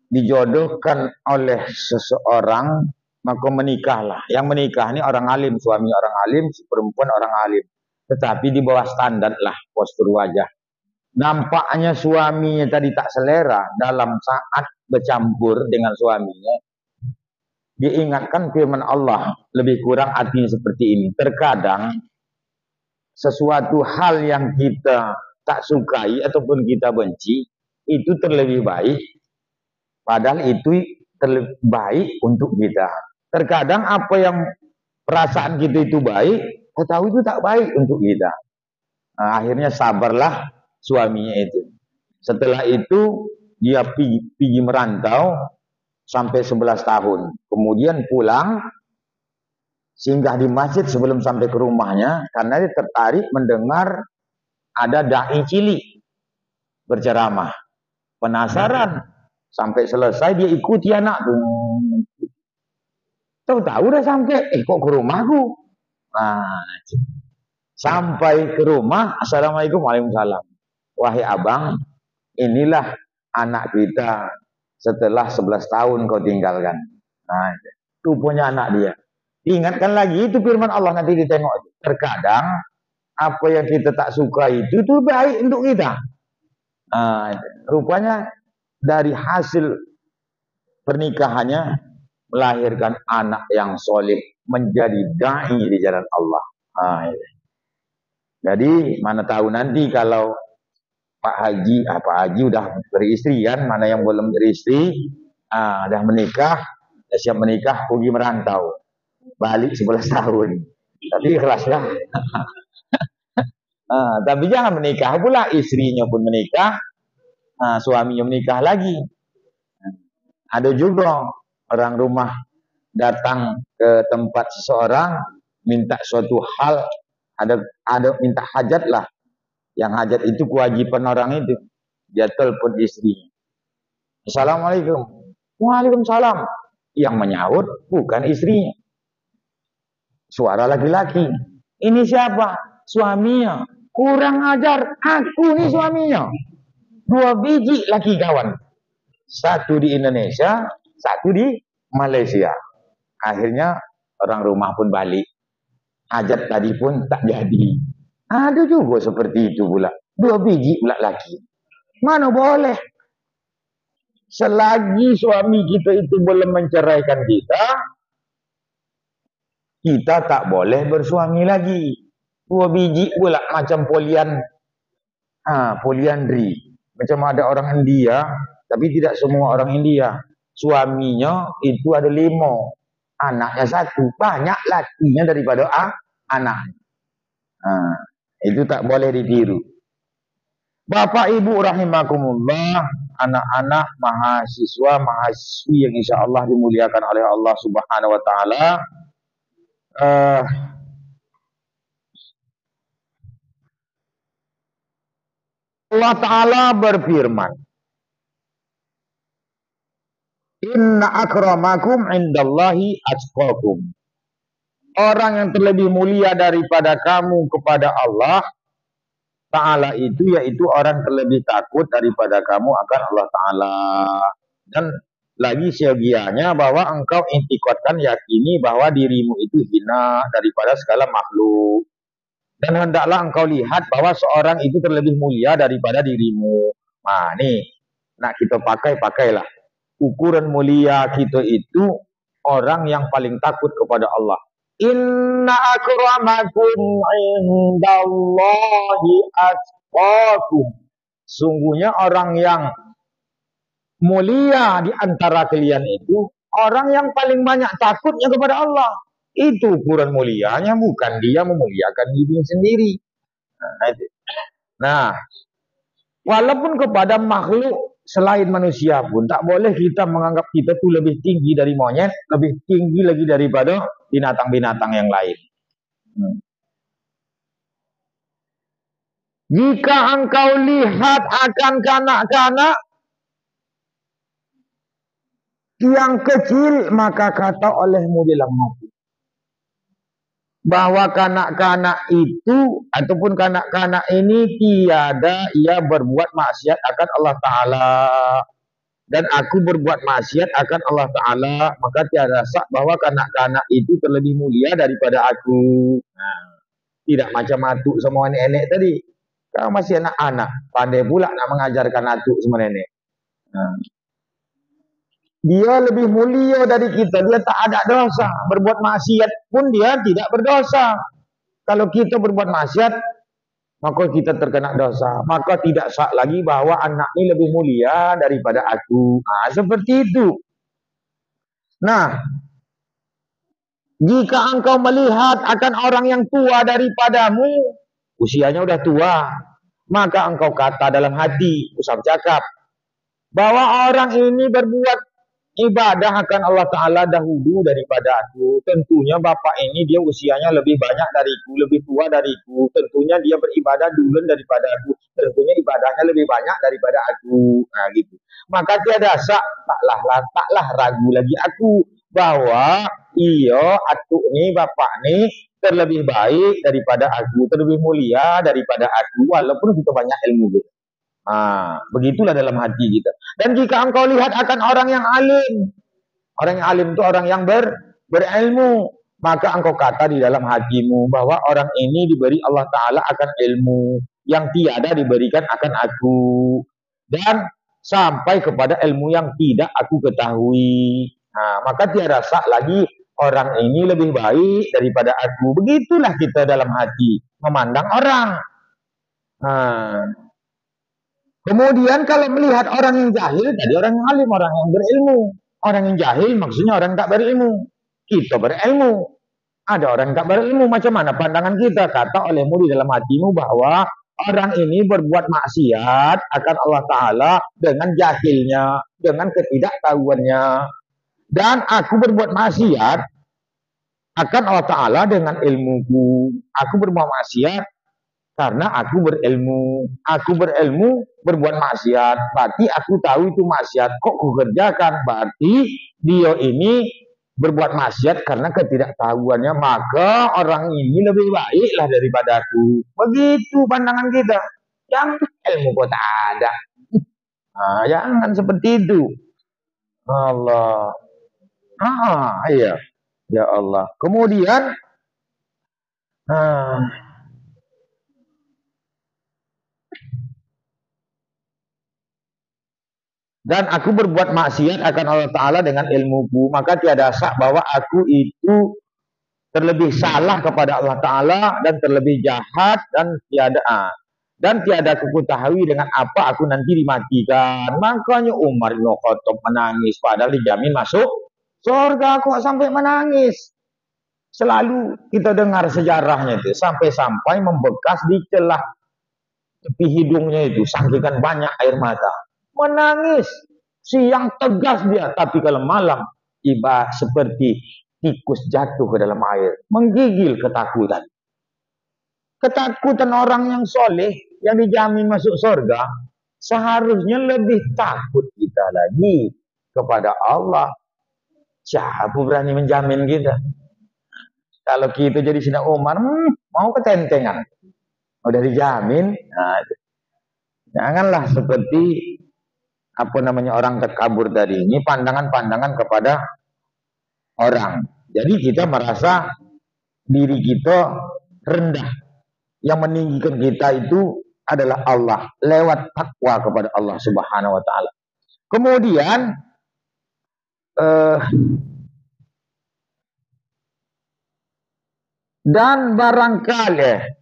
dijodohkan oleh seseorang, maka menikahlah. Yang menikah ini orang alim, suami orang alim, si perempuan orang alim. Tetapi di bawah standar lah postur wajah. Nampaknya suaminya tadi tak selera dalam saat bercampur dengan suaminya. Diingatkan firman Allah, lebih kurang artinya seperti ini. Terkadang sesuatu hal yang kita tak sukai ataupun kita benci, itu terlebih baik. Padahal itu terlebih baik untuk kita. Terkadang apa yang perasaan kita itu baik, kita tahu itu tak baik untuk kita. Akhirnya sabarlah suaminya itu. Setelah itu dia pergi merantau sampai 11 tahun. Kemudian pulang, singgah di masjid sebelum sampai ke rumahnya, karena dia tertarik mendengar ada dai cilik berceramah. Penasaran. Sampai selesai dia ikuti anak tuh. Tahu-tahu udah sampai, kok ke rumahku? Nah, sampai ke rumah, assalamualaikum, waalaikumsalam. Wahai abang, inilah anak kita setelah 11 tahun kau tinggalkan. Nah, itu punya anak dia. Ingatkan lagi, itu firman Allah, nanti ditengok. Terkadang, apa yang kita tak suka itu baik untuk kita. Nah, rupanya dari hasil pernikahannya melahirkan anak yang soleh, menjadi dai di jalan Allah. Nah, jadi mana tahu nanti kalau Pak Haji udah beristri kan, mana yang belum beristri, udah menikah, udah siap menikah, pergi merantau, balik 11 tahun. Tapi ikhlaslah. Tapi jangan menikah pula, istrinya pun menikah, suaminya menikah lagi. Ada juga orang rumah datang ke tempat seseorang, minta suatu hal, ada minta hajat lah. Yang hajat itu kewajiban orang itu. Dia telepon istrinya. Assalamualaikum. Waalaikumsalam. Yang menyaut bukan istrinya. Suara laki-laki. Ini siapa? Suaminya. Kurang ajar. Aku nih suaminya. 2 biji laki kawan. 1 di Indonesia, 1 di Malaysia. Akhirnya orang rumah pun balik. Hajat tadi pun tak jadi. Ada juga seperti itu pula. 2 biji pula laki. Mana boleh. Selagi suami kita itu belum menceraikan kita tak boleh bersuami lagi. 2 biji pula macam poliandri. Macam ada orang India, tapi tidak semua orang India. Suaminya itu ada 5. Anaknya 1. Banyak lakinya daripada anak. Itu tak boleh ditiru. Bapak Ibu rahimakumullah, anak-anak mahasiswa, mahasiswi yang insya Allah dimuliakan oleh Allah Subhanahu wa taala. Allah Ta'ala berfirman, Inna akramakum indallahi atqakum. Orang yang terlebih mulia daripada kamu kepada Allah Ta'ala itu, yaitu orang terlebih takut daripada kamu akan Allah Ta'ala. Dan lagi seyogianya bahwa engkau intikotkan, yakini bahwa dirimu itu hina daripada segala makhluk. Dan hendaklah engkau lihat bahwa seorang itu terlebih mulia daripada dirimu. Nah nih, nak kita pakailah. Ukuran mulia kita itu orang yang paling takut kepada Allah. Inna akramakum indallahi atqakum. Sungguhnya orang yang mulia di antara kalian itu orang yang paling banyak takutnya kepada Allah. Itu ukuran mulianya, bukan dia memuliakan dirinya sendiri. Nah, walaupun kepada makhluk selain manusia pun tak boleh kita menganggap kita itu lebih tinggi dari monyet, lebih tinggi lagi daripada binatang-binatang yang lain. Jika engkau lihat akan kanak-kanak yang kecil, maka kata olehmu dalam hati bahwa kanak-kanak itu ataupun kanak-kanak ini tiada ia berbuat maksiat akan Allah Ta'ala, dan aku berbuat maksiat akan Allah Ta'ala, maka tiada syak bahwa kanak-kanak itu terlebih mulia daripada aku. Tidak macam atuk sama nenek tadi. Kau masih anak-anak, pandai pula nak mengajarkan atuk sama nenek. Dia lebih mulia dari kita, dia tak ada dosa. Berbuat maksiat pun dia tidak berdosa. Kalau kita berbuat maksiat, maka kita terkena dosa. Maka tidak syak lagi bahwa anak ini lebih mulia daripada aku. Seperti itu. Nah, jika engkau melihat akan orang yang tua daripadamu, usianya udah tua, maka engkau kata dalam hati, usap cakap, bahwa orang ini berbuat ibadah akan Allah Ta'ala dahulu daripada aku. Tentunya bapak ini dia usianya lebih banyak dariku, lebih tua dariku. Tentunya dia beribadah duluan daripada aku. Tentunya ibadah ibadahnya lebih banyak daripada aku. Nah, gitu. Maka tiada sak taklah ragu lagi aku bahwa iyo atuk ni bapak ni terlebih baik daripada aku, terlebih mulia daripada aku, walaupun kita banyak ilmu gitu. Begitulah dalam hati kita. Dan jika engkau lihat akan orang yang alim itu orang yang berilmu, maka engkau kata di dalam hatimu bahwa orang ini diberi Allah Ta'ala akan ilmu yang tiada diberikan akan aku, dan sampai kepada ilmu yang tidak aku ketahui. Maka tiada sak lagi orang ini lebih baik daripada aku. Begitulah kita dalam hati memandang orang. Kemudian kalau melihat orang yang jahil, tadi orang yang alim, orang yang berilmu. Orang yang jahil maksudnya orang yang tak berilmu. Kita berilmu. Ada orang yang tak berilmu, macam mana pandangan kita? Kata olehmu di dalam hatimu bahwa orang ini berbuat maksiat akan Allah Ta'ala dengan jahilnya, dengan ketidaktahuannya. Dan aku berbuat maksiat akan Allah Ta'ala dengan ilmuku. Aku berbuat maksiat karena aku berilmu. Aku berilmu berbuat maksiat, berarti aku tahu itu maksiat, kok ku kerjakan, berarti dia ini berbuat maksiat karena ketidaktahuannya, maka orang ini lebih baiklah daripada aku. Begitu pandangan kita. Yang ilmu kok tak ada. Jangan seperti itu. Allah. Iya. Ya Allah. Kemudian dan aku berbuat maksiat akan Allah Ta'ala dengan ilmuku, maka tiada sak bahwa aku itu terlebih salah kepada Allah Ta'ala dan terlebih jahat, dan tiada aku ketahui dengan apa aku nanti dimatikan. Makanya Umar bin Khattab menangis, padahal dijamin masuk surga, kok sampai menangis. Selalu kita dengar sejarahnya itu, sampai-sampai membekas di celah tepi hidungnya itu, saking banyak air mata. Menangis, siang tegas dia, tapi kalau malam tiba seperti tikus jatuh ke dalam air, menggigil ketakutan. Ketakutan orang yang soleh, yang dijamin masuk surga, seharusnya lebih takut kita lagi kepada Allah. Siapa berani menjamin kita? Kalau kita jadi Sayyidina Umar, mau ketentengan, udah dijamin. Janganlah seperti orang takabur tadi. Ini pandangan-pandangan kepada orang. Jadi kita merasa diri kita rendah. Yang meninggikan kita itu adalah Allah, lewat takwa kepada Allah Subhanahu wa Ta'ala. Kemudian dan barangkali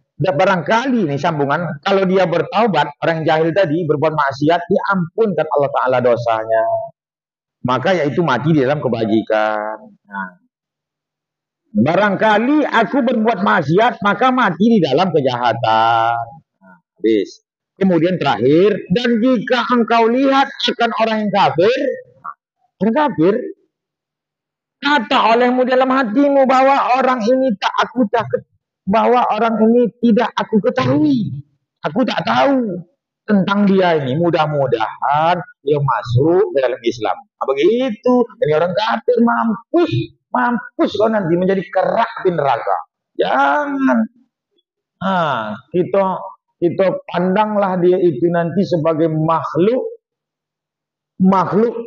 ini sambungan, kalau dia bertaubat, orang jahil tadi berbuat maksiat, diampunkan Allah Ta'ala dosanya, maka yaitu mati di dalam kebajikan. Barangkali aku berbuat maksiat, maka mati di dalam kejahatan. Habis. Kemudian terakhir, dan jika engkau lihat akan orang yang kafir, kata olehmu dalam hatimu bahwa orang ini bahwa orang ini tidak aku ketahui. Aku tak tahu tentang dia ini. Mudah-mudahan dia masuk ke dalam Islam. Begitu. Ini orang kafir, mampus kau nanti menjadi kerak di neraka. Jangan. Kita pandanglah dia itu nanti sebagai makhluk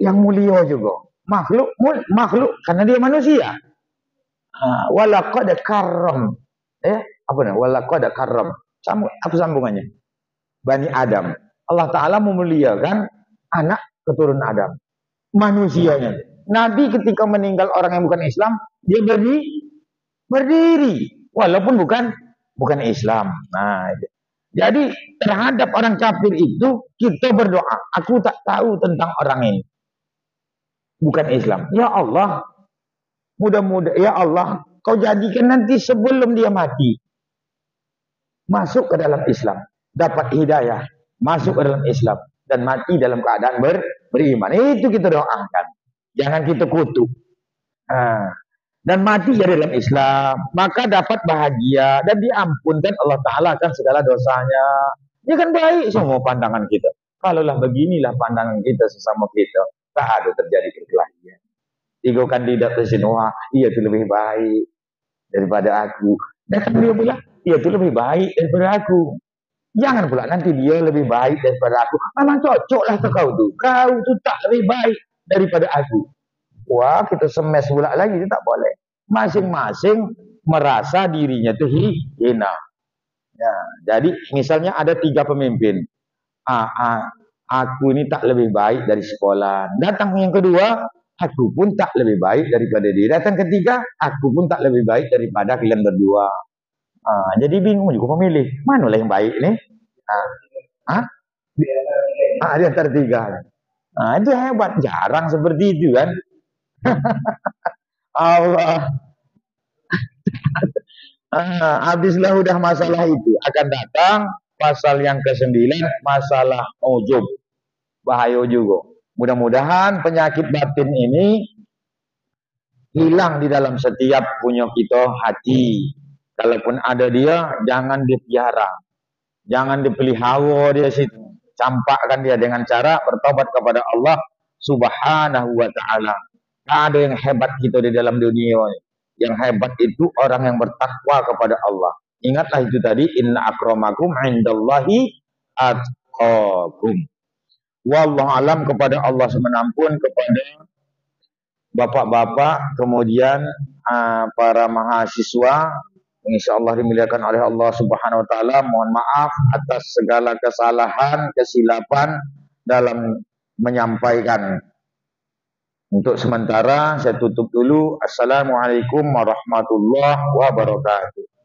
yang mulia juga. Makhluk karena dia manusia. Walaqad karram. Walaqad karram. Apa sambungannya? Bani Adam. Allah Ta'ala memuliakan anak keturunan Adam. Manusianya. Nabi ketika meninggal orang yang bukan Islam, dia berdiri. Walaupun bukan Islam. Jadi terhadap orang kafir itu, kita berdoa. Aku tak tahu tentang orang ini. Bukan Islam. Ya Allah, mudah-mudahan, ya Allah, kau jadikan nanti sebelum dia mati, masuk ke dalam Islam, dapat hidayah, masuk ke dalam Islam, dan mati dalam keadaan beriman. Itu kita doakan. Jangan kita kutuk. Dan mati dari dalam Islam, maka dapat bahagia dan diampunkan Allah Ta'ala akan segala dosanya. Ya kan baik semua pandangan kita. Kalaulah beginilah pandangan kita sesama kita, tak ada terjadi perkelahian. Tiga kandidat presiden, wah, iya itu lebih baik daripada aku. Dan kan dia bilang, iya itu lebih baik daripada aku. Jangan pula nanti dia lebih baik daripada aku. Memang cocoklah ke kau tuh. Kau tuh tak lebih baik daripada aku. Wah, kita semes pula lagi, itu tak boleh. Masing-masing merasa dirinya tuh hina. Ya, jadi misalnya ada 3 pemimpin. Aku ini tak lebih baik dari sekolah. Datang yang kedua, aku pun tak lebih baik daripada dia. Datang ketiga, aku pun tak lebih baik daripada kalian berdua. Jadi bingung juga memilih. Mana yang baik nih? Di antara tiga. Itu hebat. Jarang seperti itu kan. Allah. Habislah udah masalah itu. Akan datang pasal yang ke-9, masalah ujub. Bahaya juga. Mudah-mudahan penyakit batin ini hilang di dalam setiap punya kita hati. Kalaupun ada dia, jangan dipelihara. Jangan dipelihara dia situ. Campakkan dia dengan cara bertobat kepada Allah Subhanahu wa ta'ala. Tak ada yang hebat kita di dalam dunia ini. Yang hebat itu orang yang bertakwa kepada Allah. Ingatlah itu tadi, inna akramakum indallahi atqakum. Wallahu alam, kepada Allah semenampun, kepada bapak-bapak, kemudian para mahasiswa, insyaallah dimuliakan oleh Allah Subhanahu wa taala. Mohon maaf atas segala kesalahan, kesilapan dalam menyampaikan. Untuk sementara saya tutup dulu. Assalamualaikum warahmatullahi wabarakatuh.